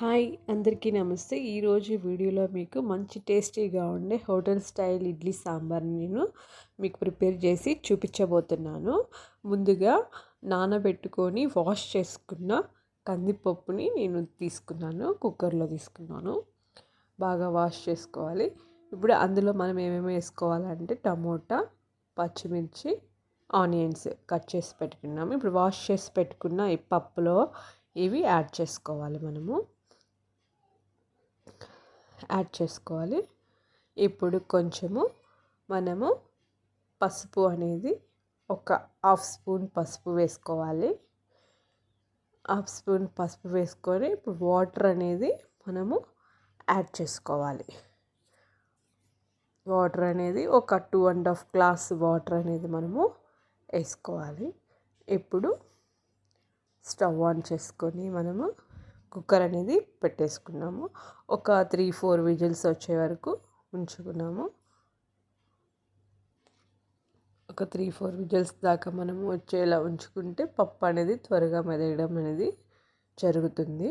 Hi అందరికీ నమస్తే. ఈరోజు వీడియోలో మీకు మంచి టేస్టీగా ఉండే హోటల్ స్టైల్ ఇడ్లీ సాంబార్ని నేను మీకు ప్రిపేర్ చేసి చూపించబోతున్నాను. ముందుగా నానబెట్టుకొని వాష్ చేసుకున్న కందిపప్పుని నేను తీసుకున్నాను, కుక్కర్లో తీసుకున్నాను. బాగా వాష్ చేసుకోవాలి. ఇప్పుడు అందులో మనం ఏమేమి వేసుకోవాలంటే టమోటా, పచ్చిమిర్చి, ఆనియన్స్ కట్ చేసి పెట్టుకున్నాము. ఇప్పుడు వాష్ చేసి పెట్టుకున్న ఈ పప్పులో ఇవి యాడ్ చేసుకోవాలి. యాడ్ చేసుకోవాలి. ఇప్పుడు కొంచెము మనము పసుపు అనేది ఒక హాఫ్ స్పూన్ పసుపు వేసుకోవాలి. హాఫ్ స్పూన్ పసుపు వేసుకొని ఇప్పుడు వాటర్ అనేది మనము యాడ్ చేసుకోవాలి. వాటర్ అనేది ఒక 2.5 గ్లాస్ వాటర్ అనేది మనము వేసుకోవాలి. ఇప్పుడు స్టవ్ ఆన్ చేసుకొని మనము కుక్కర్ అనేది పెట్టేసుకున్నాము. ఒక 3-4 విజిల్స్ వచ్చే వరకు ఉంచుకున్నాము. ఒక 3-4 విజిల్స్ దాకా మనము వచ్చేలా ఉంచుకుంటే పప్పు అనేది త్వరగా మెదగడం అనేది జరుగుతుంది.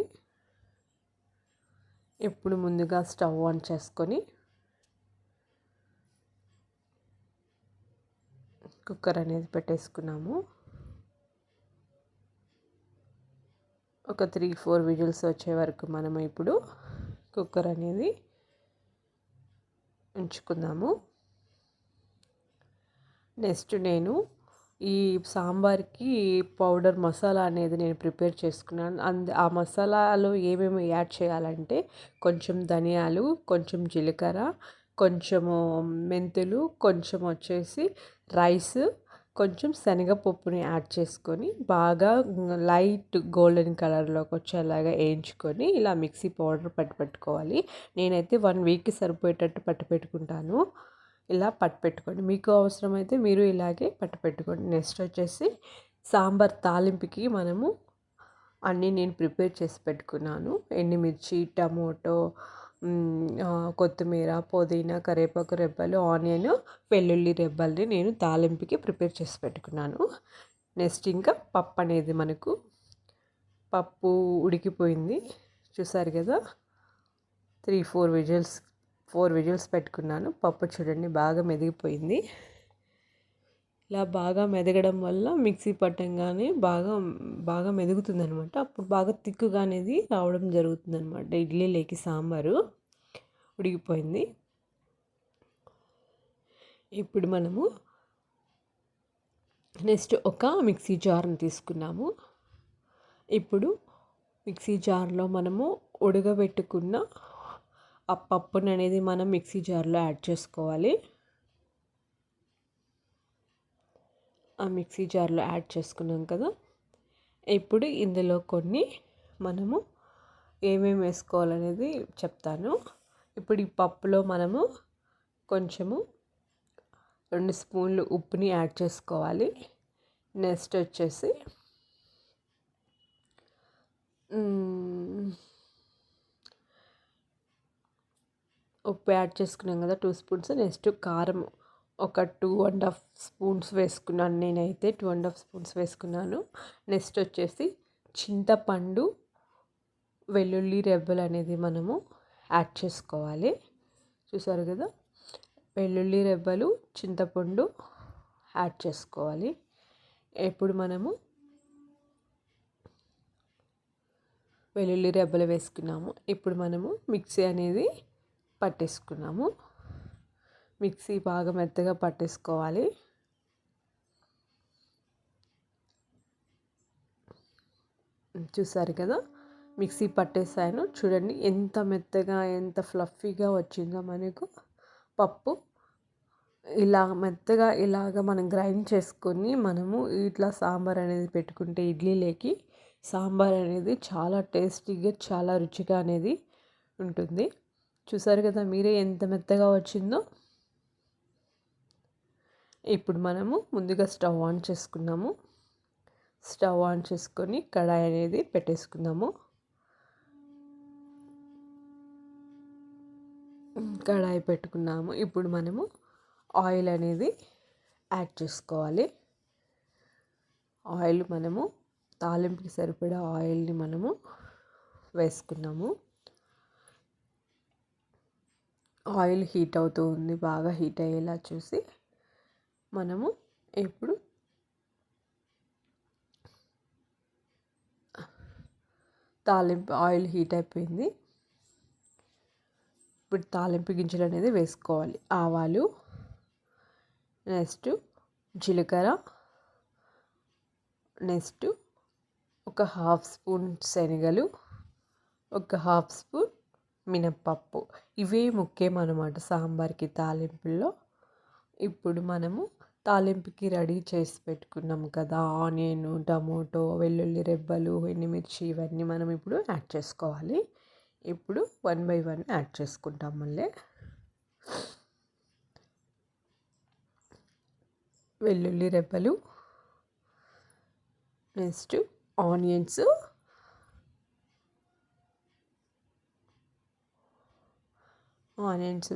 ఇప్పుడు ముందుగా స్టవ్ ఆన్ చేసుకొని కుక్కర్ అనేది పెట్టేసుకున్నాము. ఒక 3-4 విజిల్స్ వచ్చే వరకు మనం ఇప్పుడు కుక్కర్ అనేది ఉంచుకుందాము. నెక్స్ట్ నేను ఈ సాంబార్కి పౌడర్ మసాలా అనేది నేను ప్రిపేర్ చేసుకున్నాను. ఆ మసాలాలో ఏమేమి యాడ్ చేయాలంటే కొంచెం ధనియాలు, కొంచెం జీలకర్ర, కొంచెము మెంతులు, కొంచెం వచ్చేసి రైస్, కొంచెం శనగపప్పుని యాడ్ చేసుకొని బాగా లైట్ గోల్డెన్ కలర్లోకి వచ్చేలాగా వేయించుకొని ఇలా మిక్సీ పౌడర్ పెట్టుకోవాలి. నేనైతే 1 వీక్కి సరిపోయేటట్టు పెట్టుకుంటాను. ఇలా పెట్టుకోండి. మీకు అవసరమైతే మీరు ఇలాగే పెట్టుకోండి. నెక్స్ట్ వచ్చేసి సాంబార్ తాలింపుకి మనము అన్నీ నేను ప్రిపేర్ చేసి పెట్టుకున్నాను. ఎండుమిర్చి, టమోటో, కొత్తిమీర, పుదీనా, కరివేపాకు రెబ్బలు, ఆనియన్, వెల్లుల్లి రెబ్బల్ని నేను తాలింపుకి ప్రిపేర్ చేసి పెట్టుకున్నాను. నెక్స్ట్ ఇంకా పప్పు అనేది మనకు పప్పు ఉడికిపోయింది చూసారు కదా. 4 విజిల్స్ పెట్టుకున్నాను. పప్పు చూడండి బాగా మెదిగిపోయింది. ఇలా బాగా మెదగడం వల్ల మిక్సీ పట్టంగానే బాగా మెదుగుతుంది అనమాట. అప్పుడు బాగా తిక్కుగా అనేది రావడం జరుగుతుంది అనమాట. ఇడ్లీలోకి సాంబారు ఉడికిపోయింది. ఇప్పుడు మనము నెక్స్ట్ ఒక మిక్సీ జార్ని తీసుకున్నాము. ఇప్పుడు మిక్సీ జార్లో మనము ఉడకబెట్టుకున్న ఆ పప్పుని అనేది మనం మిక్సీ జార్లో యాడ్ చేసుకోవాలి. ఆ మిక్సీ జార్లో యాడ్ చేసుకున్నాం కదా. ఇప్పుడు ఇందులో కొన్ని మనము ఏమేమి వేసుకోవాలనేది చెప్తాను. ఇప్పుడు ఈ పప్పులో మనము కొంచెము 2 స్పూన్లు ఉప్పుని యాడ్ చేసుకోవాలి. నెక్స్ట్ వచ్చేసి ఉప్పు యాడ్ చేసుకున్నాం కదా 2 స్పూన్స్. నెక్స్ట్ కారం ఒక 2.5 స్పూన్స్ వేసుకున్నాను. నేనైతే 2.5 స్పూన్స్ వేసుకున్నాను. నెక్స్ట్ వచ్చేసి చింతపండు, వెల్లుల్లి రెబ్బలు అనేది మనము యాడ్ చేసుకోవాలి. చూసారు కదా, వెల్లుల్లి రెబ్బలు, చింతపండు యాడ్ చేసుకోవాలి. ఇప్పుడు మనము వెల్లుల్లి రెబ్బలు వేసుకున్నాము. ఇప్పుడు మనము మిక్సీ అనేది పట్టేసుకున్నాము. మిక్సీ బాగా మెత్తగా పట్టేసుకోవాలి. చూసారు కదా, మిక్సీ పట్టేసాను. చూడండి ఎంత మెత్తగా ఎంత ఫ్లఫీగా వచ్చిందో మనకు పప్పు. ఇలా మెత్తగా ఇలాగ మనం గ్రైండ్ చేసుకొని మనము ఇట్లా సాంబార్ అనేది పెట్టుకుంటే ఇడ్లీలోకి సాంబార్ అనేది చాలా టేస్టీగా చాలా రుచిగా అనేది ఉంటుంది. చూసారు కదా మీరే ఎంత మెత్తగా వచ్చిందో. ఇప్పుడు మనము ముందుగా స్టవ్ ఆన్ చేసుకున్నాము. స్టవ్ ఆన్ చేసుకొని కడాయి అనేది పెట్టేసుకుందాము. కడాయి పెట్టుకున్నాము. ఇప్పుడు మనము ఆయిల్ అనేది యాడ్ చేసుకోవాలి. ఆయిల్ మనము తాలింపుకి సరిపడా ఆయిల్ని మనము వేసుకున్నాము. ఆయిల్ హీట్ అవుతూ ఉంది, బాగా హీట్ అయ్యేలా చూసి మనము ఇప్పుడు తాలింపు ఆయిల్ హీట్ అయిపోయింది. ఇప్పుడు తాలింపు గింజలు అనేది వేసుకోవాలి. ఆవాలు, నెక్స్ట్ జీలకర్ర, నెక్స్ట్ ఒక 1/2 స్పూన్ శనగలు, ఒక 1/2 స్పూన్ మినప్పప్పు. ఇవే ముఖ్యం అన్నమాట సాంబార్కి తాలింపుల్లో. ఇప్పుడు మనము తాలింపుకి రెడీ చేసి పెట్టుకున్నాం కదా, ఆనియన్, టమోటో, వెల్లుల్లి రెబ్బలు, ఎండుమిర్చి, ఇవన్నీ మనం ఇప్పుడు యాడ్ చేసుకోవాలి. ఇప్పుడు 1 బై 1 యాడ్ చేసుకుంటాం. మళ్ళీ వెల్లుల్లి రెబ్బలు, నెక్స్ట్ ఆనియన్స్,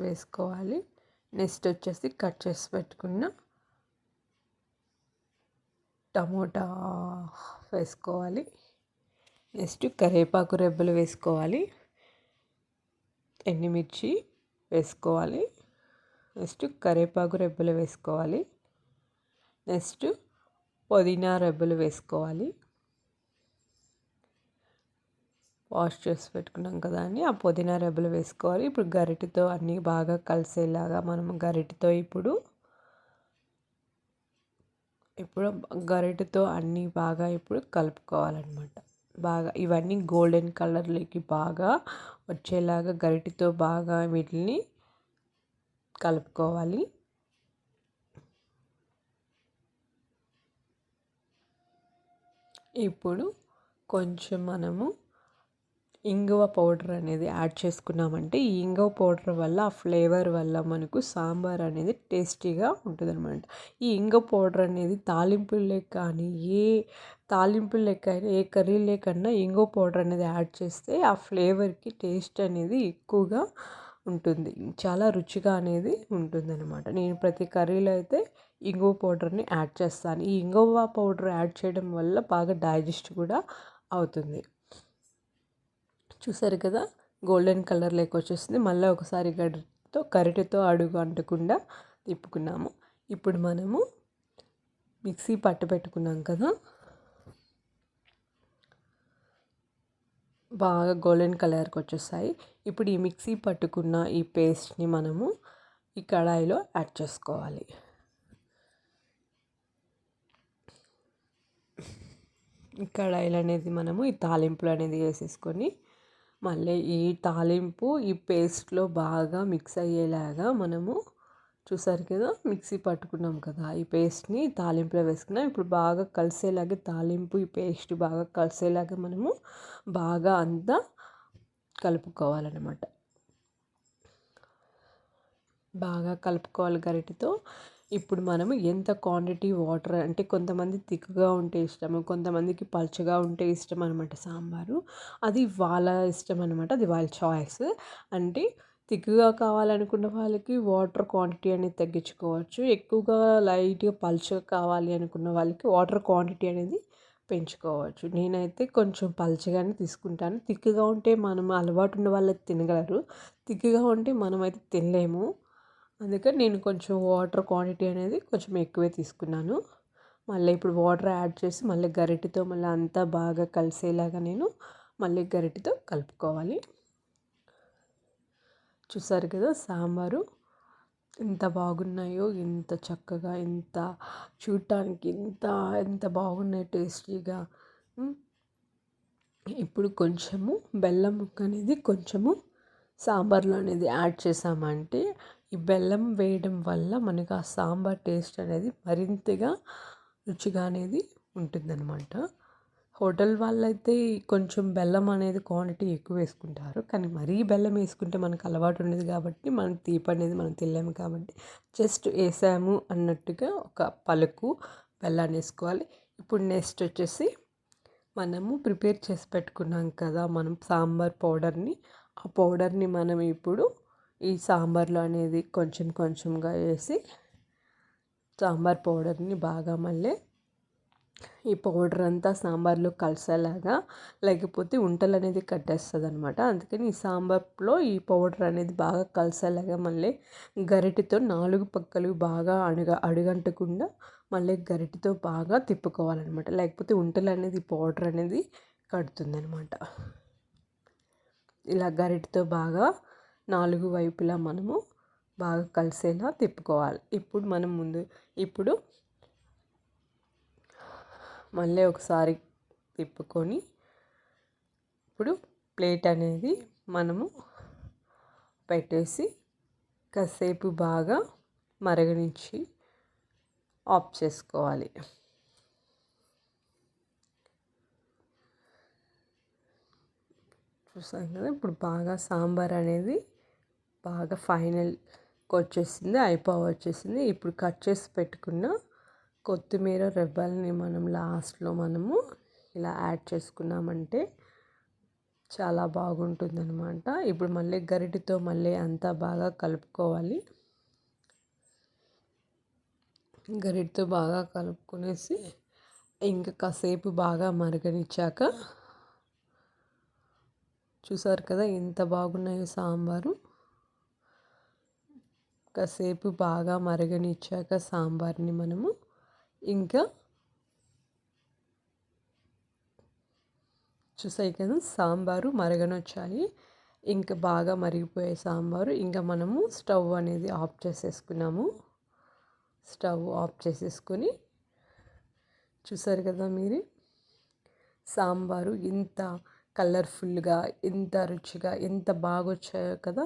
వేసుకోవాలి. నెక్స్ట్ వచ్చేసి కట్ చేసి పెట్టుకున్న టమోటా వేసుకోవాలి. నెక్స్ట్ కరివేపాకు రెబ్బలు వేసుకోవాలి. ఎండుమిర్చి వేసుకోవాలి. నెక్స్ట్ కరివేపాకు రెబ్బలు వేసుకోవాలి. నెక్స్ట్ పుదీనా రెబ్బలు వేసుకోవాలి. వాష్ చేసి పెట్టుకున్నాం కదా అని ఆ పుదీనా రెబ్బలు వేసుకోవాలి. ఇప్పుడు గరిటెతో అన్నీ బాగా కలిసేలాగా మనం గరిటెతో ఇప్పుడు గరిటెతో అన్నీ బాగా ఇప్పుడు కలుపుకోవాలన్నమాట. బాగా ఇవన్నీ గోల్డెన్ కలర్లోకి బాగా వచ్చేలాగా గరిటెతో బాగా వీటిని కలుపుకోవాలి. ఇప్పుడు కొంచెం మనము ఇంగువ పౌడర్ అనేది యాడ్ చేసుకున్నామంటే ఈ ఇంగువ పౌడర్ వల్ల ఆ ఫ్లేవర్ వల్ల మనకు సాంబార్ అనేది టేస్టీగా ఉంటుందన్నమాట. ఈ ఇంగువ పౌడర్ అనేది తాలింపులే కానీ ఏ కర్రీ లేకన్నా ఇంగువ పౌడర్ అనేది యాడ్ చేస్తే ఆ ఫ్లేవర్కి టేస్ట్ అనేది ఎక్కువగా ఉంటుంది, చాలా రుచిగా అనేది ఉంటుందన్నమాట. నేను ప్రతి కర్రీలో అయితే ఇంగువ పౌడర్ని యాడ్ చేస్తాను. ఈ ఇంగువ పౌడర్ యాడ్ చేయడం వల్ల బాగా డైజెస్ట్ కూడా అవుతుంది. చూసారు కదా, గోల్డెన్ కలర్లోకి వచ్చేస్తుంది. మళ్ళీ ఒకసారి గరిటెతో అడుగు అంటకుండా తిప్పుకున్నాము. ఇప్పుడు మనము మిక్సీ పట్టు పెట్టుకున్నాం కదా, బాగా గోల్డెన్ కలర్కి వచ్చేస్తాయి. ఇప్పుడు ఈ మిక్సీ పట్టుకున్న ఈ పేస్ట్ని మనము ఈ కడాయిలో యాడ్ చేసుకోవాలి. ఈ కడాయిలు అనేది మనము ఈ తాలింపులు అనేది వేసేసుకొని మళ్ళీ ఈ తాలింపు ఈ పేస్ట్లో బాగా మిక్స్ అయ్యేలాగా మనము చూసారు కదా, మిక్సీ పట్టుకున్నాం కదా, ఈ పేస్ట్ని తాలింపులో వేసుకున్నాం. ఇప్పుడు బాగా కలిసేలాగా తాలింపు ఈ పేస్ట్ బాగా కలిసేలాగా మనము బాగా అంతా కలుపుకోవాలన్నమాట. బాగా కలుపుకోవాలి గరిటెతో. ఇప్పుడు మనము ఎంత క్వాంటిటీ వాటర్ అంటే కొంతమంది థిక్గా ఉంటే ఇష్టము, కొంతమందికి పల్చగా ఉంటే ఇష్టం అనమాట సాంబారు. అది వాళ్ళ ఇష్టం అనమాట, అది వాళ్ళ చాయిస్. అంటే థిక్గా కావాలనుకున్న వాళ్ళకి వాటర్ క్వాంటిటీ అనేది తగ్గించుకోవచ్చు. ఎక్కువగా లైట్గా పల్చగా కావాలి అనుకున్న వాళ్ళకి వాటర్ క్వాంటిటీ అనేది పెంచుకోవచ్చు. నేనైతే కొంచెం పల్చగానే తీసుకుంటాను. థిక్గా ఉంటే మనం అలవాటు ఉన్న వాళ్ళకి తినగలరు, థిక్గా ఉంటే మనమైతే తినలేము. అందుకని నేను కొంచెం వాటర్ క్వాంటిటీ అనేది కొంచెం ఎక్కువే తీసుకున్నాను. మళ్ళీ ఇప్పుడు వాటర్ యాడ్ చేసి మళ్ళీ గరిటెతో మళ్ళీ అంతా బాగా కలిసేలాగా నేను మళ్ళీ గరిటెతో కలుపుకోవాలి. చూసారు కదా, సాంబారు ఎంత బాగున్నాయో, ఎంత చక్కగా, ఎంత చూడటానికి ఎంత బాగున్నాయి టేస్టీగా. ఇప్పుడు కొంచెము బెల్లం ముక్క అనేది కొంచెము సాంబార్లో అనేది యాడ్ చేసామంటే ఈ బెల్లం వేయడం వల్ల మనకు ఆ సాంబార్ టేస్ట్ అనేది మరింతగా రుచిగా అనేది ఉంటుందన్నమాట. హోటల్ వాళ్ళైతే కొంచెం బెల్లం అనేది క్వాంటిటీ ఎక్కువ వేసుకుంటారు, కానీ మరీ బెల్లం వేసుకుంటే మనకు అలవాటు ఉండదు కాబట్టి మనకు తీపి అనేది మనం తినలేము కాబట్టి జస్ట్ వేసాము అన్నట్టుగా ఒక పలుకు బెల్లాన్ని వేసుకోవాలి. ఇప్పుడు నెక్స్ట్ వచ్చేసి మనము ప్రిపేర్ చేసి పెట్టుకున్నాం కదా మనం సాంబార్ పౌడర్ని, ఆ పౌడర్ని మనం ఇప్పుడు ఈ సాంబార్లో అనేది కొంచెం కొంచెంగా వేసి సాంబార్ పౌడర్ని బాగా మళ్ళీ ఈ పౌడర్ అంతా సాంబార్లో కలిసేలాగా, లేకపోతే ఉంటలు అనేది కట్టేస్తుంది అనమాట. అందుకని ఈ సాంబార్లో ఈ పౌడర్ అనేది బాగా కలిసేలాగా మళ్ళీ గరిటెతో 4 పక్కలు బాగా అడుగంటకుండా మళ్ళీ గరిటెతో బాగా తిప్పుకోవాలన్నమాట. లేకపోతే ఉంటలు అనేది పౌడర్ అనేది కడుతుందనమాట. ఇలా గరిటెతో బాగా 4 వైపులా మనము బాగా కలిసేలా తిప్పుకోవాలి. ఇప్పుడు మళ్ళీ ఒకసారి తిప్పుకొని ఇప్పుడు ప్లేట్ అనేది మనము పెట్టేసి కాసేపు బాగా మరగనిచ్చి ఆఫ్ చేసుకోవాలి. చూసాం కదా, ఇప్పుడు బాగా సాంబార్ అనేది బాగా ఫైనల్కి వచ్చేసింది, వచ్చేసింది. ఇప్పుడు కట్ చేసి పెట్టుకున్న కొత్తిమీర రెబ్బల్ని మనము ఇలా యాడ్ చేసుకున్నామంటే చాలా బాగుంటుందన్నమాట. ఇప్పుడు మళ్ళీ గరిటెతో మళ్ళీ అంతా బాగా కలుపుకోవాలి. గరిటెతో బాగా కలుపుకునేసి ఇంకా కాసేపు బాగా మరగనిచ్చాక, చూసారు కదా ఎంత బాగున్నాయో సాంబారు. కాసేపు బాగా మరగనిచ్చాక సాంబార్ని మనము ఇంకా చూసాయి కదా, సాంబారు మరగనొచ్చాయి. ఇంకా బాగా మరిగిపోయే సాంబారు. ఇంకా మనము స్టవ్ అనేది ఆఫ్ చేసేసుకున్నాము. స్టవ్ ఆఫ్ చేసేసుకొని చూసారు కదా మీరు, సాంబారు ఎంత కలర్ఫుల్గా, ఎంత రుచిగా, ఎంత బాగా వచ్చాయో కదా.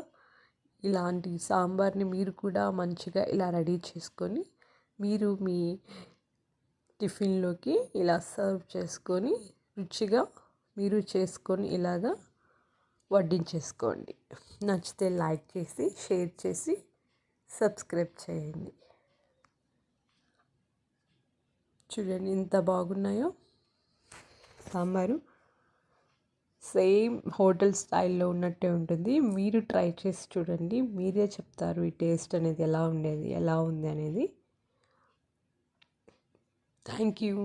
ఇలాంటి సాంబార్ని మీరు కూడా మంచిగా ఇలా రెడీ చేసుకొని మీరు మీ టిఫిన్లోకి ఇలా సర్వ్ చేసుకొని రుచిగా మీరు చేసుకొని ఇలాగా వడ్డించేసుకోండి. నచ్చితే లైక్ చేసి, షేర్ చేసి, సబ్స్క్రైబ్ చేయండి. చూడండి ఎంత బాగున్నాయో సాంబారు. సేమ్ హోటల్ స్టైల్లో ఉన్నట్టే ఉంటుంది. మీరు ట్రై చేసి చూడండి, మీరే చెప్తారు ఈ టేస్ట్ అనేది ఎలా ఉంది అనేది. Thank you.